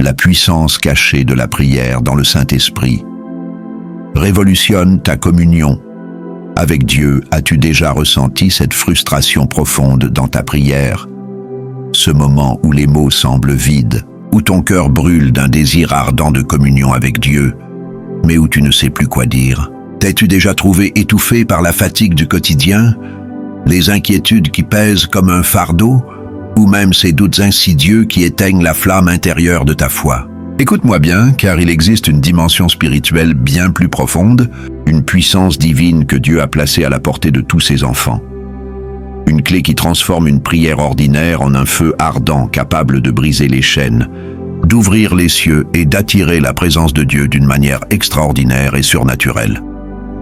la puissance cachée de la prière dans le Saint-Esprit. Révolutionne ta communion. Avec Dieu, as-tu déjà ressenti cette frustration profonde dans ta prière? Ce moment où les mots semblent vides, où ton cœur brûle d'un désir ardent de communion avec Dieu, mais où tu ne sais plus quoi dire. T'es-tu déjà trouvé étouffé par la fatigue du quotidien, les inquiétudes qui pèsent comme un fardeau, ou même ces doutes insidieux qui éteignent la flamme intérieure de ta foi? Écoute-moi bien, car il existe une dimension spirituelle bien plus profonde, une puissance divine que Dieu a placée à la portée de tous ses enfants. Une clé qui transforme une prière ordinaire en un feu ardent capable de briser les chaînes, d'ouvrir les cieux et d'attirer la présence de Dieu d'une manière extraordinaire et surnaturelle.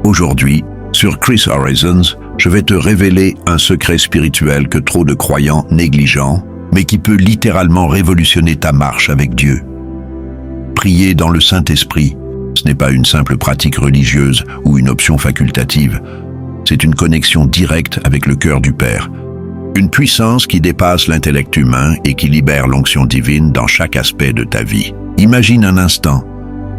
Aujourd'hui, sur Chris Horizons, je vais te révéler un secret spirituel que trop de croyants négligent, mais qui peut littéralement révolutionner ta marche avec Dieu. Prier dans le Saint-Esprit, ce n'est pas une simple pratique religieuse ou une option facultative. C'est une connexion directe avec le cœur du Père. Une puissance qui dépasse l'intellect humain et qui libère l'onction divine dans chaque aspect de ta vie. Imagine un instant,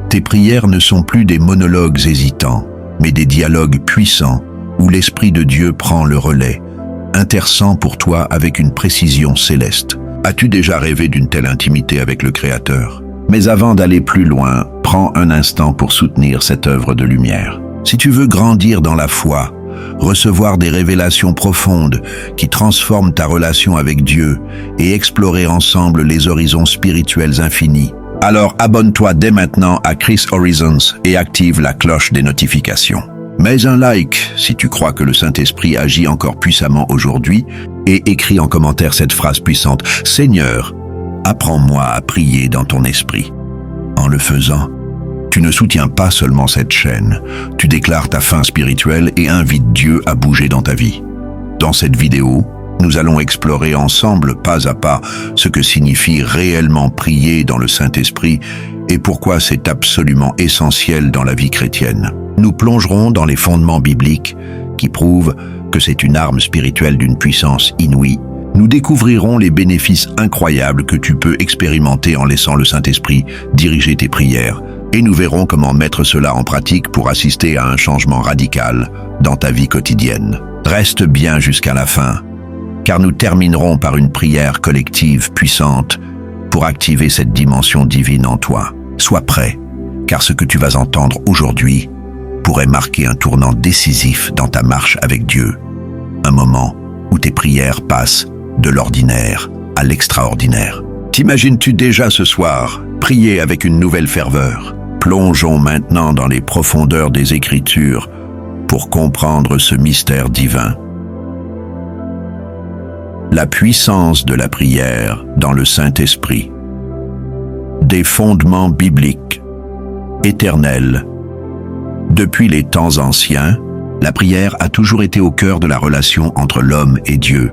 tes prières ne sont plus des monologues hésitants, mais des dialogues puissants où l'Esprit de Dieu prend le relais, intercèdant pour toi avec une précision céleste. As-tu déjà rêvé d'une telle intimité avec le Créateur? Mais avant d'aller plus loin, prends un instant pour soutenir cette œuvre de lumière. Si tu veux grandir dans la foi, recevoir des révélations profondes qui transforment ta relation avec Dieu et explorer ensemble les horizons spirituels infinis, alors abonne-toi dès maintenant à Chris Horizons et active la cloche des notifications. Mets un like si tu crois que le Saint-Esprit agit encore puissamment aujourd'hui et écris en commentaire cette phrase puissante: « Seigneur, apprends-moi à prier dans ton esprit. » En le faisant, tu ne soutiens pas seulement cette chaîne, tu déclares ta faim spirituelle et invites Dieu à bouger dans ta vie. Dans cette vidéo, nous allons explorer ensemble, pas à pas, ce que signifie réellement prier dans le Saint-Esprit et pourquoi c'est absolument essentiel dans la vie chrétienne. Nous plongerons dans les fondements bibliques qui prouvent que c'est une arme spirituelle d'une puissance inouïe. Nous découvrirons les bénéfices incroyables que tu peux expérimenter en laissant le Saint-Esprit diriger tes prières, et nous verrons comment mettre cela en pratique pour assister à un changement radical dans ta vie quotidienne. Reste bien jusqu'à la fin, car nous terminerons par une prière collective puissante pour activer cette dimension divine en toi. Sois prêt, car ce que tu vas entendre aujourd'hui pourrait marquer un tournant décisif dans ta marche avec Dieu. Un moment où tes prières passent de l'ordinaire à l'extraordinaire. T'imagines-tu déjà ce soir prier avec une nouvelle ferveur? Plongeons maintenant dans les profondeurs des Écritures pour comprendre ce mystère divin. La puissance de la prière dans le Saint-Esprit. Des fondements bibliques, éternels. Depuis les temps anciens, la prière a toujours été au cœur de la relation entre l'homme et Dieu.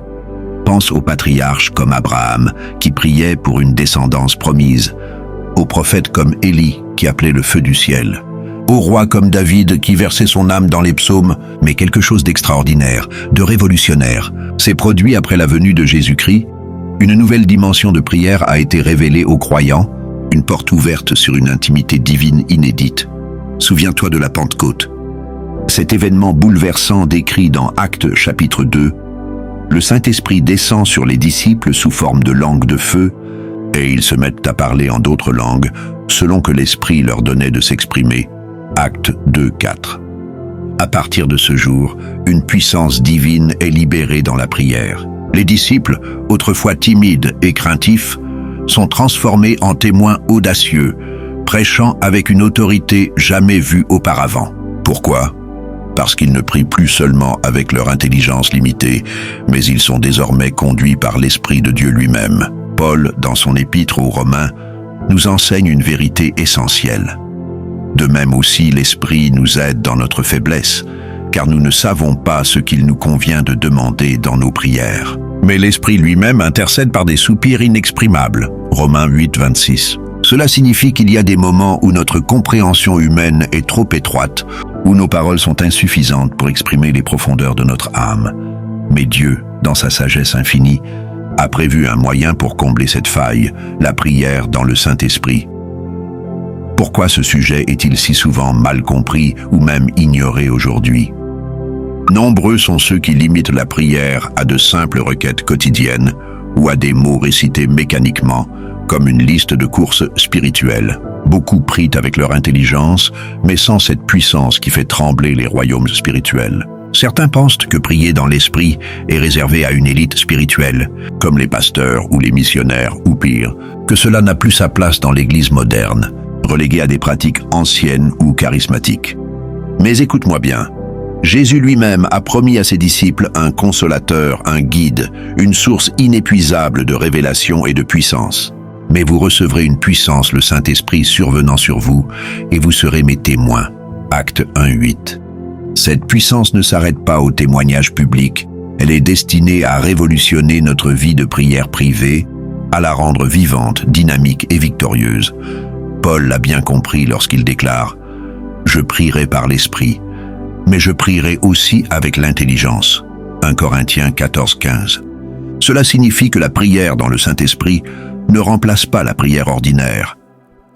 Pense aux patriarches comme Abraham, qui priait pour une descendance promise, aux prophètes comme Élie, qui appelait le feu du ciel, aux rois comme David, qui versait son âme dans les psaumes, mais quelque chose d'extraordinaire, de révolutionnaire s'est produit après la venue de Jésus-Christ. Une nouvelle dimension de prière a été révélée aux croyants, une porte ouverte sur une intimité divine inédite. Souviens-toi de la Pentecôte. Cet événement bouleversant décrit dans Actes chapitre 2, le Saint-Esprit descend sur les disciples sous forme de langue de feu, et ils se mettent à parler en d'autres langues, selon que l'Esprit leur donnait de s'exprimer. Actes 2, 4. À partir de ce jour, une puissance divine est libérée dans la prière. Les disciples, autrefois timides et craintifs, sont transformés en témoins audacieux, prêchant avec une autorité jamais vue auparavant. Pourquoi? Parce qu'ils ne prient plus seulement avec leur intelligence limitée, mais ils sont désormais conduits par l'Esprit de Dieu lui-même. Paul, dans son épître aux Romains, nous enseigne une vérité essentielle. De même aussi, l'Esprit nous aide dans notre faiblesse, car nous ne savons pas ce qu'il nous convient de demander dans nos prières. Mais l'Esprit lui-même intercède par des soupirs inexprimables. Romains 8, 26. Cela signifie qu'il y a des moments où notre compréhension humaine est trop étroite, où nos paroles sont insuffisantes pour exprimer les profondeurs de notre âme. Mais Dieu, dans sa sagesse infinie, a prévu un moyen pour combler cette faille, la prière dans le Saint-Esprit. Pourquoi ce sujet est-il si souvent mal compris ou même ignoré aujourd'hui? Nombreux sont ceux qui limitent la prière à de simples requêtes quotidiennes ou à des mots récités mécaniquement, comme une liste de courses spirituelles. Beaucoup prient avec leur intelligence, mais sans cette puissance qui fait trembler les royaumes spirituels. Certains pensent que prier dans l'esprit est réservé à une élite spirituelle, comme les pasteurs ou les missionnaires, ou pire, que cela n'a plus sa place dans l'Église moderne, reléguée à des pratiques anciennes ou charismatiques. Mais écoute-moi bien, Jésus lui-même a promis à ses disciples un consolateur, un guide, une source inépuisable de révélation et de puissance. Mais vous recevrez une puissance, le Saint-Esprit survenant sur vous, et vous serez mes témoins. Actes 1:8. Cette puissance ne s'arrête pas au témoignage public, elle est destinée à révolutionner notre vie de prière privée, à la rendre vivante, dynamique et victorieuse. Paul l'a bien compris lorsqu'il déclare « Je prierai par l'Esprit, mais je prierai aussi avec l'intelligence ». 1 Corinthiens 14:15. Cela signifie que la prière dans le Saint-Esprit ne remplace pas la prière ordinaire.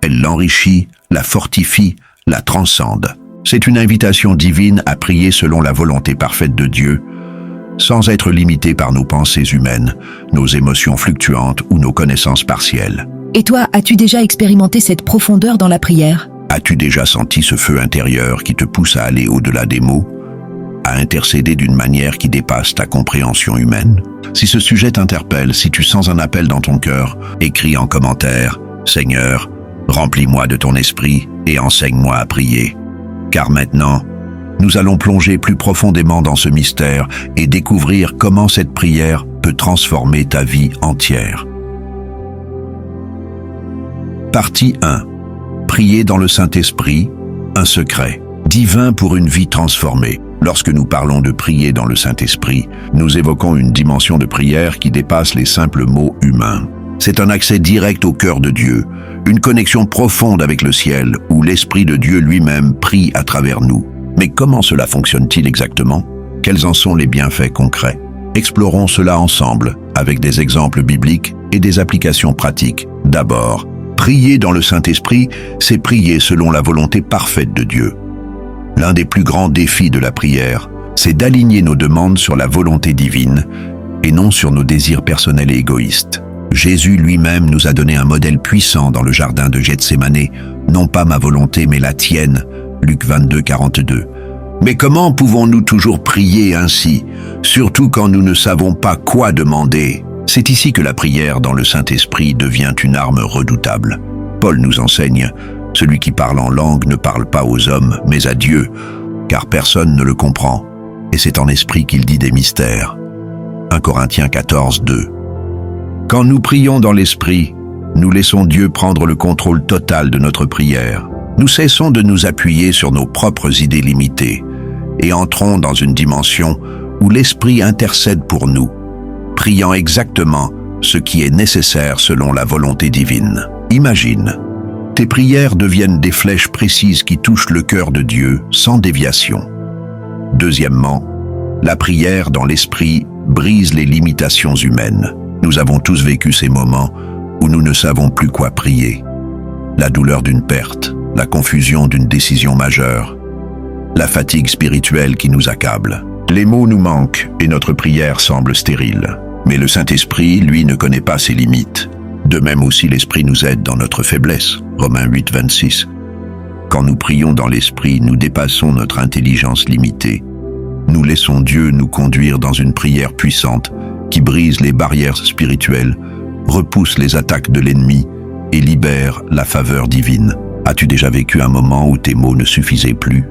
Elle l'enrichit, la fortifie, la transcende. C'est une invitation divine à prier selon la volonté parfaite de Dieu, sans être limité par nos pensées humaines, nos émotions fluctuantes ou nos connaissances partielles. Et toi, as-tu déjà expérimenté cette profondeur dans la prière? As-tu déjà senti ce feu intérieur qui te pousse à aller au-delà des mots, à intercéder d'une manière qui dépasse ta compréhension humaine? Si ce sujet t'interpelle, si tu sens un appel dans ton cœur, écris en commentaire « Seigneur, remplis-moi de ton esprit et enseigne-moi à prier ». Car maintenant, nous allons plonger plus profondément dans ce mystère et découvrir comment cette prière peut transformer ta vie entière. Partie 1. Prier dans le Saint-Esprit, un secret divin pour une vie transformée. Lorsque nous parlons de prier dans le Saint-Esprit, nous évoquons une dimension de prière qui dépasse les simples mots humains. C'est un accès direct au cœur de Dieu, une connexion profonde avec le ciel, où l'Esprit de Dieu lui-même prie à travers nous. Mais comment cela fonctionne-t-il exactement? Quels en sont les bienfaits concrets? Explorons cela ensemble, avec des exemples bibliques et des applications pratiques. D'abord, prier dans le Saint-Esprit, c'est prier selon la volonté parfaite de Dieu. L'un des plus grands défis de la prière, c'est d'aligner nos demandes sur la volonté divine et non sur nos désirs personnels et égoïstes. Jésus lui-même nous a donné un modèle puissant dans le jardin de Gethsémanée, non pas ma volonté mais la tienne, Luc 22:42. Mais comment pouvons-nous toujours prier ainsi, surtout quand nous ne savons pas quoi demander? C'est ici que la prière dans le Saint-Esprit devient une arme redoutable. Paul nous enseigne: celui qui parle en langue ne parle pas aux hommes, mais à Dieu, car personne ne le comprend, et c'est en esprit qu'il dit des mystères. 1 Corinthiens 14:2. Quand nous prions dans l'esprit, nous laissons Dieu prendre le contrôle total de notre prière. Nous cessons de nous appuyer sur nos propres idées limitées et entrons dans une dimension où l'esprit intercède pour nous, priant exactement ce qui est nécessaire selon la volonté divine. Imagine, tes prières deviennent des flèches précises qui touchent le cœur de Dieu sans déviation. Deuxièmement, la prière dans l'esprit brise les limitations humaines. Nous avons tous vécu ces moments où nous ne savons plus quoi prier. La douleur d'une perte, la confusion d'une décision majeure, la fatigue spirituelle qui nous accable. Les mots nous manquent et notre prière semble stérile. Mais le Saint-Esprit, lui, ne connaît pas ses limites. De même aussi l'Esprit nous aide dans notre faiblesse. Romains 8:26. Quand nous prions dans l'Esprit, nous dépassons notre intelligence limitée. Nous laissons Dieu nous conduire dans une prière puissante qui brise les barrières spirituelles, repousse les attaques de l'ennemi et libère la faveur divine. As-tu déjà vécu un moment où tes mots ne suffisaient plus,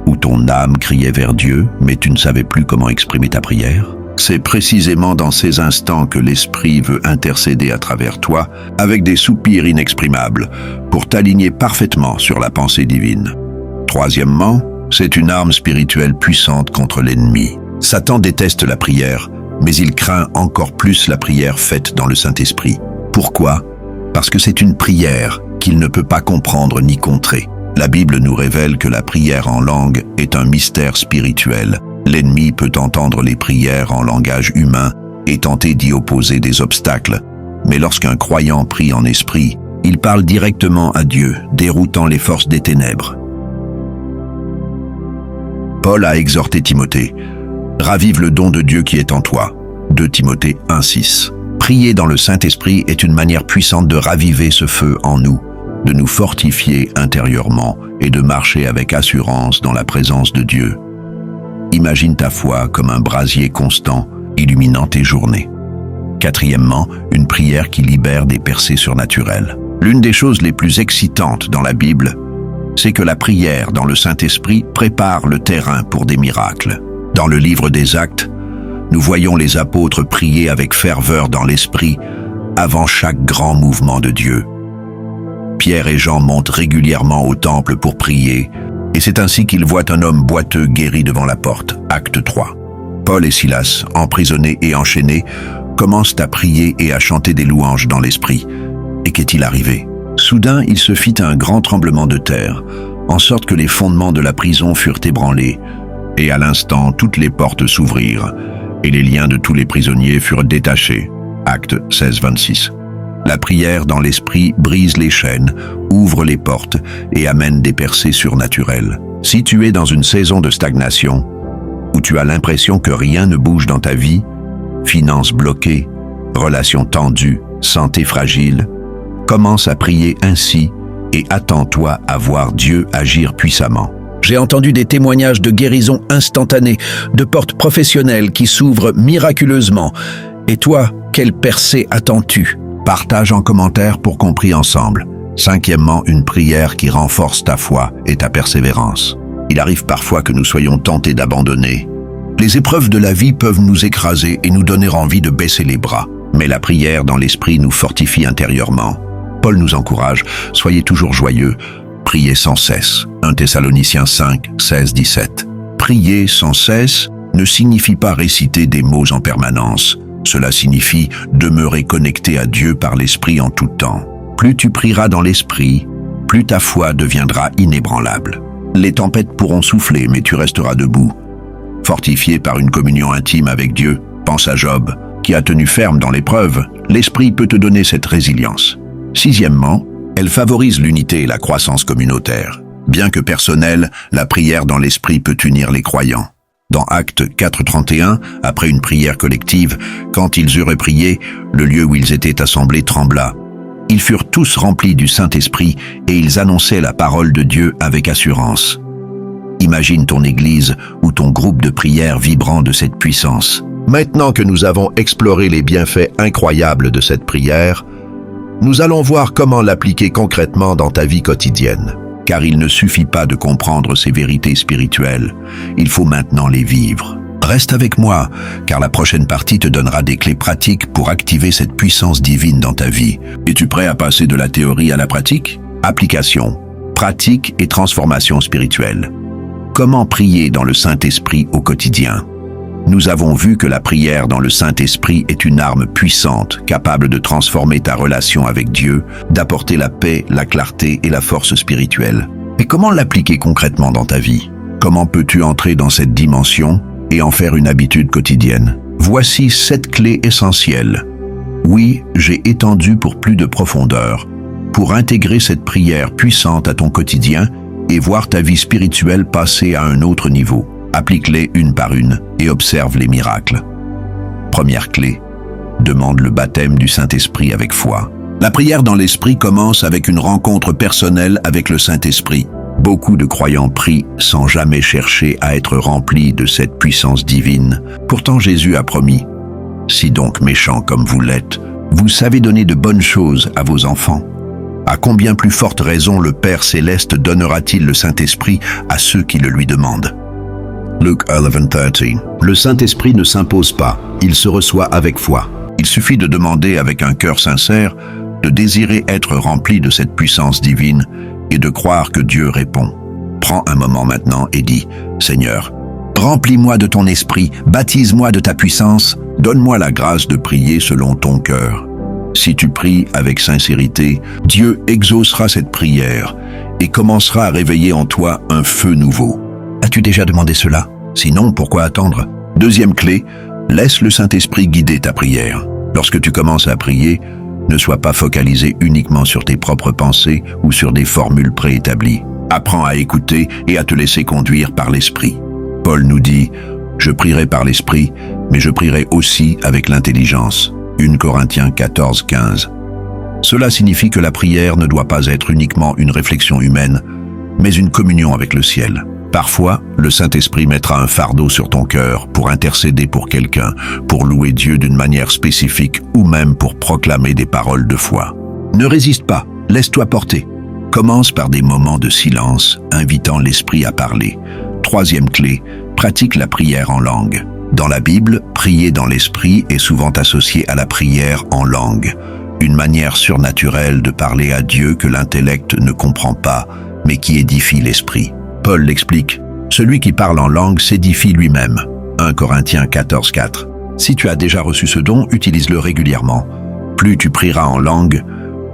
où ton âme criait vers Dieu, mais tu ne savais plus comment exprimer ta prière? C'est précisément dans ces instants que l'Esprit veut intercéder à travers toi avec des soupirs inexprimables pour t'aligner parfaitement sur la pensée divine. Troisièmement, c'est une arme spirituelle puissante contre l'ennemi. Satan déteste la prière, mais il craint encore plus la prière faite dans le Saint-Esprit. Pourquoi? Parce que c'est une prière qu'il ne peut pas comprendre ni contrer. La Bible nous révèle que la prière en langue est un mystère spirituel. L'ennemi peut entendre les prières en langage humain est tenté d'y opposer des obstacles, mais lorsqu'un croyant prie en esprit, il parle directement à Dieu, déroutant les forces des ténèbres. Paul a exhorté Timothée. Ravive le don de Dieu qui est en toi. 2 Timothée 1,6. Prier dans le Saint-Esprit est une manière puissante de raviver ce feu en nous, de nous fortifier intérieurement et de marcher avec assurance dans la présence de Dieu. Imagine ta foi comme un brasier constant, illuminant tes journées. Quatrièmement, une prière qui libère des percées surnaturelles. L'une des choses les plus excitantes dans la Bible, c'est que la prière dans le Saint-Esprit prépare le terrain pour des miracles. Dans le livre des Actes, nous voyons les apôtres prier avec ferveur dans l'Esprit avant chaque grand mouvement de Dieu. Pierre et Jean montent régulièrement au temple pour prier, et c'est ainsi qu'ils voient un homme boiteux guéri devant la porte. Acte 3. Paul et Silas, emprisonnés et enchaînés, commencent à prier et à chanter des louanges dans l'Esprit. Et qu'est-il arrivé? Soudain, il se fit un grand tremblement de terre, en sorte que les fondements de la prison furent ébranlés, et à l'instant, toutes les portes s'ouvrirent, et les liens de tous les prisonniers furent détachés. Acte 16, 26. La prière dans l'Esprit brise les chaînes, ouvre les portes et amène des percées surnaturelles. Si tu es dans une saison de stagnation, où tu as l'impression que rien ne bouge dans ta vie, finances bloquées, relations tendues, santé fragile, commence à prier ainsi et attends-toi à voir Dieu agir puissamment. J'ai entendu des témoignages de guérison instantanée, de portes professionnelles qui s'ouvrent miraculeusement. Et toi, quelle percée attends-tu? Partage en commentaire pour qu'on prie ensemble. Cinquièmement, une prière qui renforce ta foi et ta persévérance. Il arrive parfois que nous soyons tentés d'abandonner. Les épreuves de la vie peuvent nous écraser et nous donner envie de baisser les bras. Mais la prière dans l'Esprit nous fortifie intérieurement. Paul nous encourage, soyez toujours joyeux, priez sans cesse. 1 Thessaloniciens 5, 16, 17. Prier sans cesse ne signifie pas réciter des mots en permanence. Cela signifie demeurer connecté à Dieu par l'Esprit en tout temps. Plus tu prieras dans l'Esprit, plus ta foi deviendra inébranlable. Les tempêtes pourront souffler, mais tu resteras debout. Fortifié par une communion intime avec Dieu, pense à Job, qui a tenu ferme dans l'épreuve. L'Esprit peut te donner cette résilience. Sixièmement, elle favorise l'unité et la croissance communautaire. Bien que personnelle, la prière dans l'Esprit peut unir les croyants. Dans Actes 4.31, après une prière collective, quand ils eurent prié, le lieu où ils étaient assemblés trembla. Ils furent tous remplis du Saint-Esprit et ils annonçaient la parole de Dieu avec assurance. Imagine ton église ou ton groupe de prière vibrant de cette puissance. Maintenant que nous avons exploré les bienfaits incroyables de cette prière, nous allons voir comment l'appliquer concrètement dans ta vie quotidienne. Car il ne suffit pas de comprendre ces vérités spirituelles, il faut maintenant les vivre. Reste avec moi, car la prochaine partie te donnera des clés pratiques pour activer cette puissance divine dans ta vie. Es-tu prêt à passer de la théorie à la pratique? Application, pratique et transformation spirituelle. Comment prier dans le Saint-Esprit au quotidien? Nous avons vu que la prière dans le Saint-Esprit est une arme puissante, capable de transformer ta relation avec Dieu, d'apporter la paix, la clarté et la force spirituelle. Mais comment l'appliquer concrètement dans ta vie? Comment peux-tu entrer dans cette dimension et en faire une habitude quotidienne? Voici 7 clés essentielles. Oui, j'ai étendu pour plus de profondeur, pour intégrer cette prière puissante à ton quotidien et voir ta vie spirituelle passer à un autre niveau. Applique-les une par une et observe les miracles. Première clé, demande le baptême du Saint-Esprit avec foi. La prière dans l'Esprit commence avec une rencontre personnelle avec le Saint-Esprit. Beaucoup de croyants prient sans jamais chercher à être remplis de cette puissance divine. Pourtant Jésus a promis, « Si donc méchants comme vous l'êtes, vous savez donner de bonnes choses à vos enfants. À combien plus forte raison le Père Céleste donnera-t-il le Saint-Esprit à ceux qui le lui demandent ?» Luc 11:13. Le Saint-Esprit ne s'impose pas, il se reçoit avec foi. Il suffit de demander avec un cœur sincère, de désirer être rempli de cette puissance divine et de croire que Dieu répond. Prends un moment maintenant et dis, « Seigneur, remplis-moi de ton esprit, baptise-moi de ta puissance, donne-moi la grâce de prier selon ton cœur. » Si tu pries avec sincérité, Dieu exaucera cette prière et commencera à réveiller en toi un feu nouveau. As-tu déjà demandé cela? Sinon, pourquoi attendre? Deuxième clé, Laisse le Saint-Esprit guider ta prière. Lorsque tu commences à prier, ne sois pas focalisé uniquement sur tes propres pensées ou sur des formules préétablies. Apprends à écouter et à te laisser conduire par l'Esprit. Paul nous dit « Je prierai par l'Esprit, mais je prierai aussi avec l'intelligence ». 1 Corinthiens 14, 15. Cela signifie que la prière ne doit pas être uniquement une réflexion humaine, mais une communion avec le ciel. Parfois, le Saint-Esprit mettra un fardeau sur ton cœur pour intercéder pour quelqu'un, pour louer Dieu d'une manière spécifique ou même pour proclamer des paroles de foi. Ne résiste pas, laisse-toi porter. Commence par des moments de silence, invitant l'Esprit à parler. Troisième clé, pratique la prière en langue. Dans la Bible, prier dans l'Esprit est souvent associé à la prière en langue, une manière surnaturelle de parler à Dieu que l'intellect ne comprend pas, mais qui édifie l'esprit. Paul l'explique, « Celui qui parle en langue s'édifie lui-même » 1 Corinthiens 14, 4. Si tu as déjà reçu ce don, utilise-le régulièrement. Plus tu prieras en langue,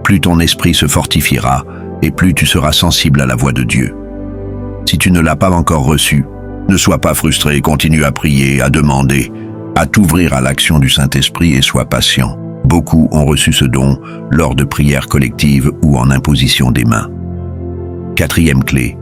plus ton esprit se fortifiera et plus tu seras sensible à la voix de Dieu. Si tu ne l'as pas encore reçu, ne sois pas frustré, continue à prier, à demander, à t'ouvrir à l'action du Saint-Esprit et sois patient. Beaucoup ont reçu ce don lors de prières collectives ou en imposition des mains. Quatrième clé,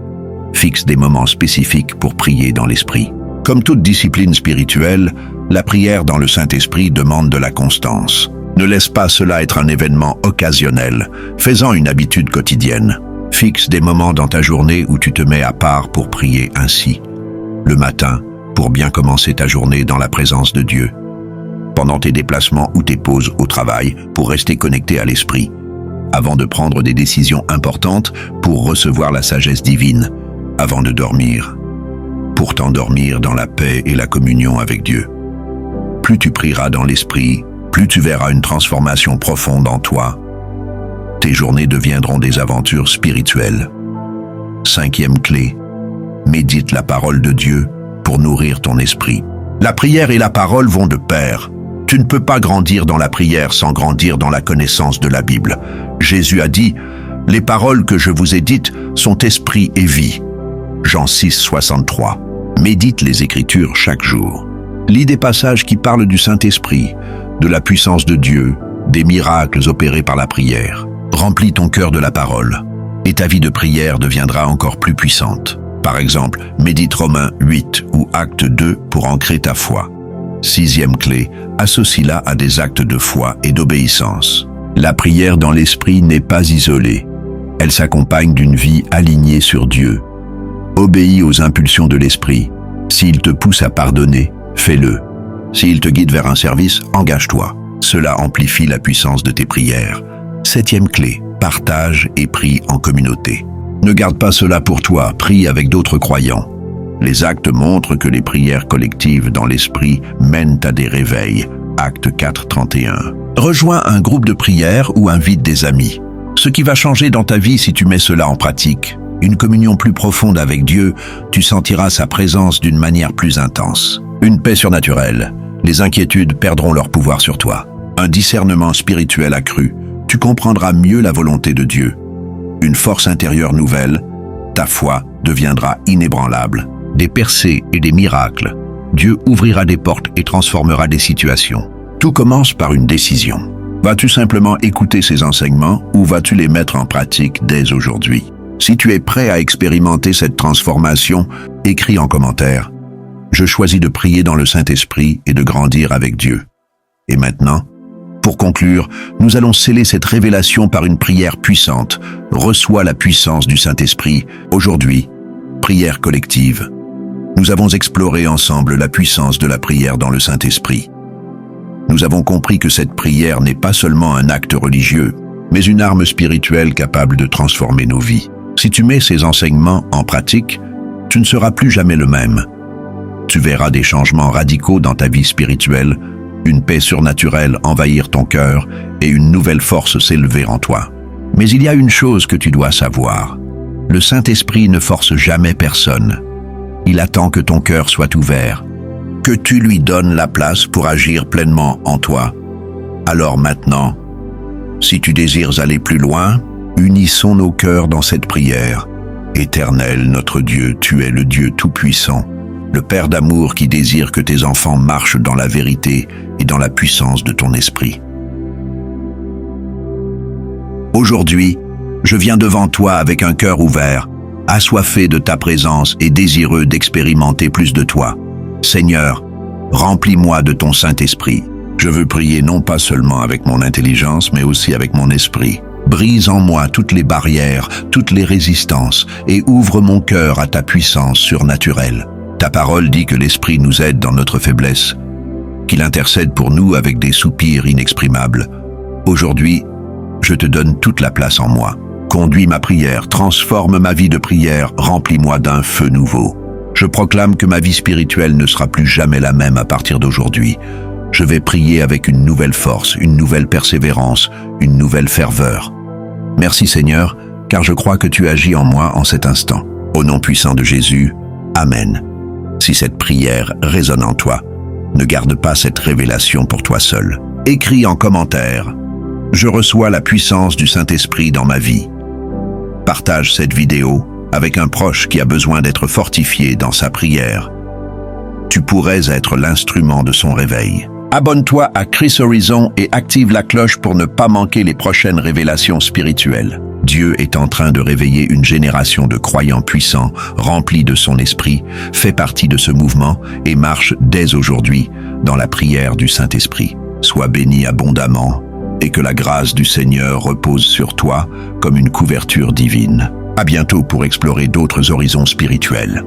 fixe des moments spécifiques pour prier dans l'Esprit. Comme toute discipline spirituelle, la prière dans le Saint-Esprit demande de la constance. Ne laisse pas cela être un événement occasionnel, fais-en une habitude quotidienne. Fixe des moments dans ta journée où tu te mets à part pour prier ainsi. Le matin, pour bien commencer ta journée dans la présence de Dieu. Pendant tes déplacements ou tes pauses au travail, pour rester connecté à l'Esprit. Avant de prendre des décisions importantes, pour recevoir la sagesse divine. Avant de dormir, pour t'endormir dans la paix et la communion avec Dieu. Plus tu prieras dans l'Esprit, plus tu verras une transformation profonde en toi. Tes journées deviendront des aventures spirituelles. Cinquième clé, médite la parole de Dieu pour nourrir ton esprit. La prière et la parole vont de pair. Tu ne peux pas grandir dans la prière sans grandir dans la connaissance de la Bible. Jésus a dit « Les paroles que je vous ai dites sont esprit et vie ». Jean 6, 63. Médite les Écritures chaque jour. Lis des passages qui parlent du Saint-Esprit, de la puissance de Dieu, des miracles opérés par la prière. Remplis ton cœur de la parole, et ta vie de prière deviendra encore plus puissante. Par exemple, médite Romains 8 ou Actes 2 pour ancrer ta foi. Sixième clé, associe-la à des actes de foi et d'obéissance. La prière dans l'Esprit n'est pas isolée. Elle s'accompagne d'une vie alignée sur Dieu. Obéis aux impulsions de l'Esprit. S'il te pousse à pardonner, fais-le. S'il te guide vers un service, engage-toi. Cela amplifie la puissance de tes prières. Septième clé, partage et prie en communauté. Ne garde pas cela pour toi, prie avec d'autres croyants. Les actes montrent que les prières collectives dans l'Esprit mènent à des réveils. Acte 4, 31. Rejoins un groupe de prière ou invite des amis. Ce qui va changer dans ta vie si tu mets cela en pratique. Une communion plus profonde avec Dieu, tu sentiras sa présence d'une manière plus intense. Une paix surnaturelle, les inquiétudes perdront leur pouvoir sur toi. Un discernement spirituel accru, tu comprendras mieux la volonté de Dieu. Une force intérieure nouvelle, ta foi deviendra inébranlable. Des percées et des miracles, Dieu ouvrira des portes et transformera des situations. Tout commence par une décision. Vas-tu simplement écouter ces enseignements ou vas-tu les mettre en pratique dès aujourd'hui? Si tu es prêt à expérimenter cette transformation, écris en commentaire « Je choisis de prier dans le Saint-Esprit et de grandir avec Dieu ». Et maintenant, pour conclure, nous allons sceller cette révélation par une prière puissante. Reçois la puissance du Saint-Esprit. Aujourd'hui, prière collective. Nous avons exploré ensemble la puissance de la prière dans le Saint-Esprit. Nous avons compris que cette prière n'est pas seulement un acte religieux, mais une arme spirituelle capable de transformer nos vies. Si tu mets ces enseignements en pratique, tu ne seras plus jamais le même. Tu verras des changements radicaux dans ta vie spirituelle, une paix surnaturelle envahir ton cœur et une nouvelle force s'élever en toi. Mais il y a une chose que tu dois savoir. Le Saint-Esprit ne force jamais personne. Il attend que ton cœur soit ouvert, que tu lui donnes la place pour agir pleinement en toi. Alors maintenant, si tu désires aller plus loin, unissons nos cœurs dans cette prière. Éternel, notre Dieu, tu es le Dieu Tout-Puissant. le Père d'amour qui désire que tes enfants marchent dans la vérité et dans la puissance de ton esprit. Aujourd'hui, je viens devant toi avec un cœur ouvert, assoiffé de ta présence et désireux d'expérimenter plus de toi. Seigneur, remplis-moi de ton Saint-Esprit. Je veux prier non pas seulement avec mon intelligence, mais aussi avec mon esprit. Brise en moi toutes les barrières, toutes les résistances, et ouvre mon cœur à ta puissance surnaturelle. Ta parole dit que l'Esprit nous aide dans notre faiblesse, qu'il intercède pour nous avec des soupirs inexprimables. Aujourd'hui, je te donne toute la place en moi. Conduis ma prière, transforme ma vie de prière, remplis-moi d'un feu nouveau. Je proclame que ma vie spirituelle ne sera plus jamais la même à partir d'aujourd'hui. Je vais prier avec une nouvelle force, une nouvelle persévérance, une nouvelle ferveur. Merci Seigneur, car je crois que tu agis en moi en cet instant. Au nom puissant de Jésus, Amen. Si cette prière résonne en toi, ne garde pas cette révélation pour toi seul. Écris en commentaire « Je reçois la puissance du Saint-Esprit dans ma vie ». Partage cette vidéo avec un proche qui a besoin d'être fortifié dans sa prière. Tu pourrais être l'instrument de son réveil. Abonne-toi à Chris Horizon et active la cloche pour ne pas manquer les prochaines révélations spirituelles. Dieu est en train de réveiller une génération de croyants puissants, remplis de son esprit, fait partie de ce mouvement et marche dès aujourd'hui dans la prière du Saint-Esprit. Sois béni abondamment et que la grâce du Seigneur repose sur toi comme une couverture divine. À bientôt pour explorer d'autres horizons spirituels.